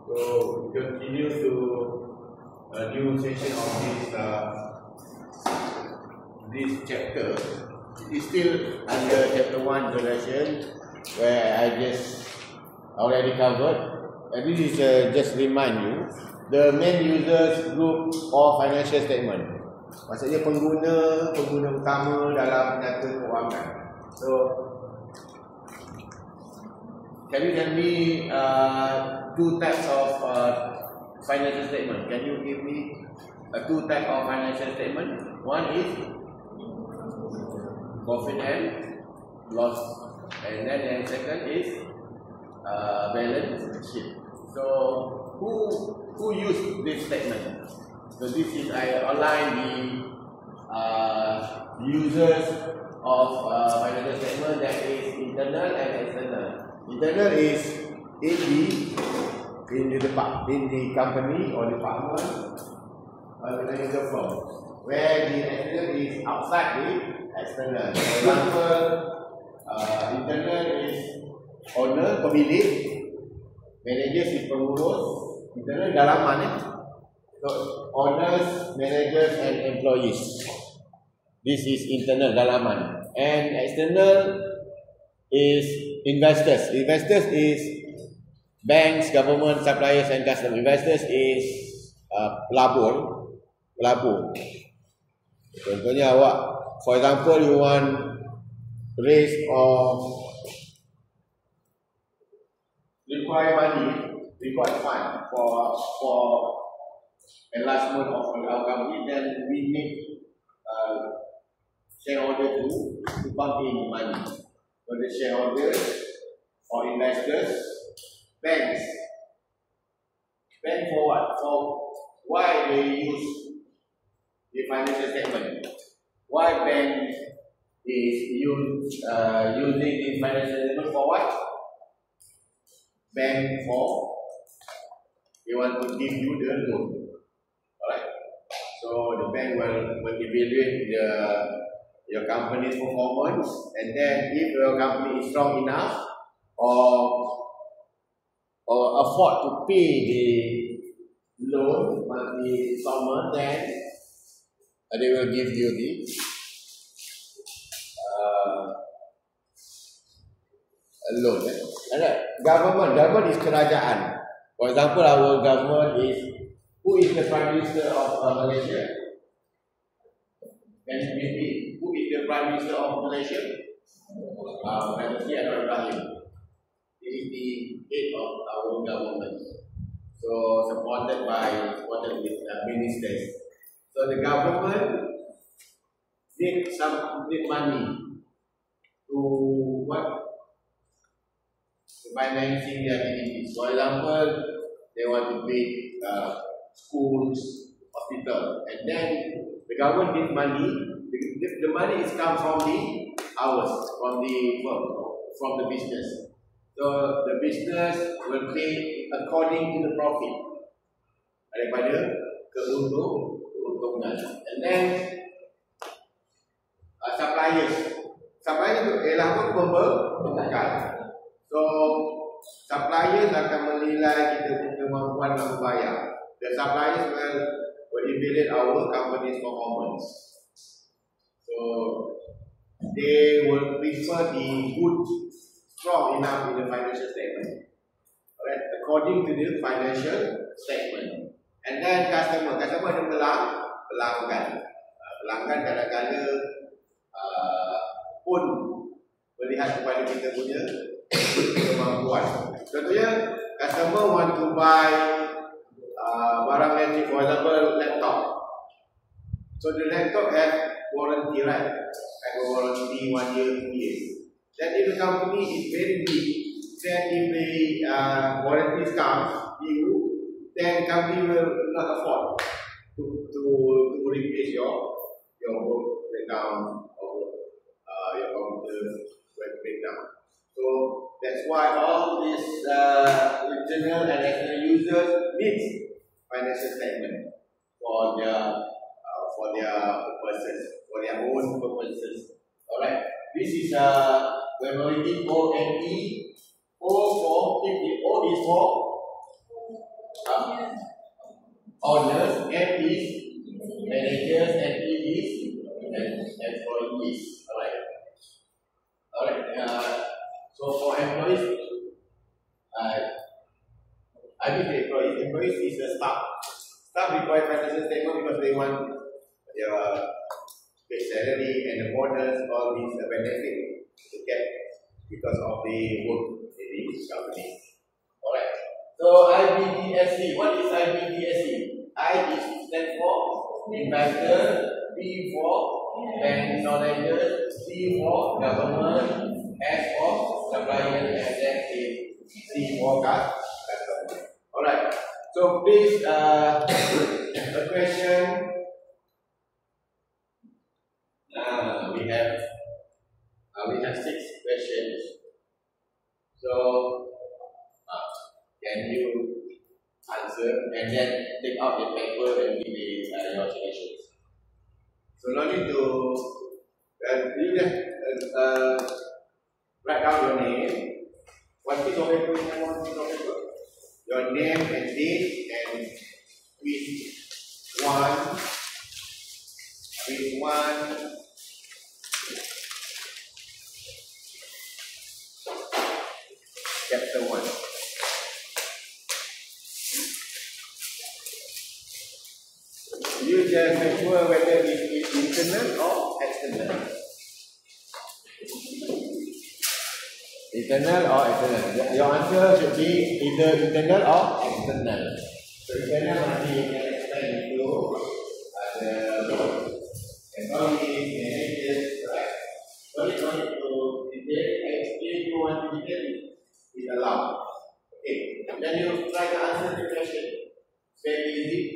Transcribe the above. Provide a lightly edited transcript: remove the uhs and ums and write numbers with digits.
So we continue to a new session of this chapter. It's still under chapter 1 introduction, where I just already covered. And this is just remind you the main users group of financial statement. Maksudnya pengguna utama dalam data keuangan. So can you tell me two types of financial statement? Can you give me two types of financial statement? One is profit and loss, and then the second is balance sheet. So who use this statement? So this is I outline the users of financial statement, that is internal and external. Internal is in the company or department or the firm, where the external is outside the external. For example, internal is owner, pemilik, managers is pengurus, internal dalaman ya. So owners, managers and employees. This is internal dalaman. And external is investors. Investors is banks, government, suppliers and customers. Investors is pelabur. Contohnya awak, for example, you want raise or require fund for enlargement of our company, then we need shareholder to pump in money. So the shareholders or investors, banks for what? For why they use the financial statement? Why bank is using the financial statement for what? Bank for they want to give you the loan. Alright. So the bank will evaluate your company's performance, and then if your company is strong enough or afford to pay the loan monthly installment, then they will give you the loan. Alright. Government is kerajaan. For example, our government is, who is the Prime Minister of Malaysia? Can you repeat? Who is the Prime Minister of Malaysia? Malaysia Anwar Ibrahim. This is the head of our government. So supported with ministers. So the government need money to what? Financing their activities. For example, they want to build schools, hospital, and then the government needs money. The money is come from the from the firm, from the business. So the business will pay according to the profit daripada keuntungan. And then suppliers itu ialah pembekal. So suppliers akan menilai kita kemampuan dalam membayar. The suppliers will evaluate our company's performance. So they will prefer the good, strong enough in the financial statement. Alright, according to the financial statement. And then customer ada pelanggan. Pelanggan kadang-kadang pun melihat kepada kita punya kemampuan. Contohnya, customer want to buy barang elektrik, for example, laptop. So the laptop has warranty, right? Have a warranty 1 year, 2 years. Then if the company is very big, then if the warranty comes due, then company will not afford to replace your breakdown or your computer breakdown. So that's why all these internal and external users need financial statement for their purposes, for their own purposes. Alright, this is when we did O and E. O is for Owners, M is managers, and E is employees. Alright. So for employees, I mean the employees. Employees is the staff. Staff require financial statement because they want their base salary and the bonus, all these benefits to get because of the work in the company. Alright. So IBDSC. What is IBDSC? I is stand for investor, B for bank knowledge, C for government, S for supplier, and then C for customer. Alright. So please a question. We have 6 questions. So can you answer and then take out the paper and give your suggestions? So no need to you just write down your name. One piece of paper and one piece of paper. Your name and date and with one chapter 1. You just make sure whether it is internal or external. Internal or external. Your answer should be either internal or external. So internal nanti you can explain into the employees, managers, right? What is going to detail? If you want to detail, is allowed. Okay. Then you try to answer the question. Very easy.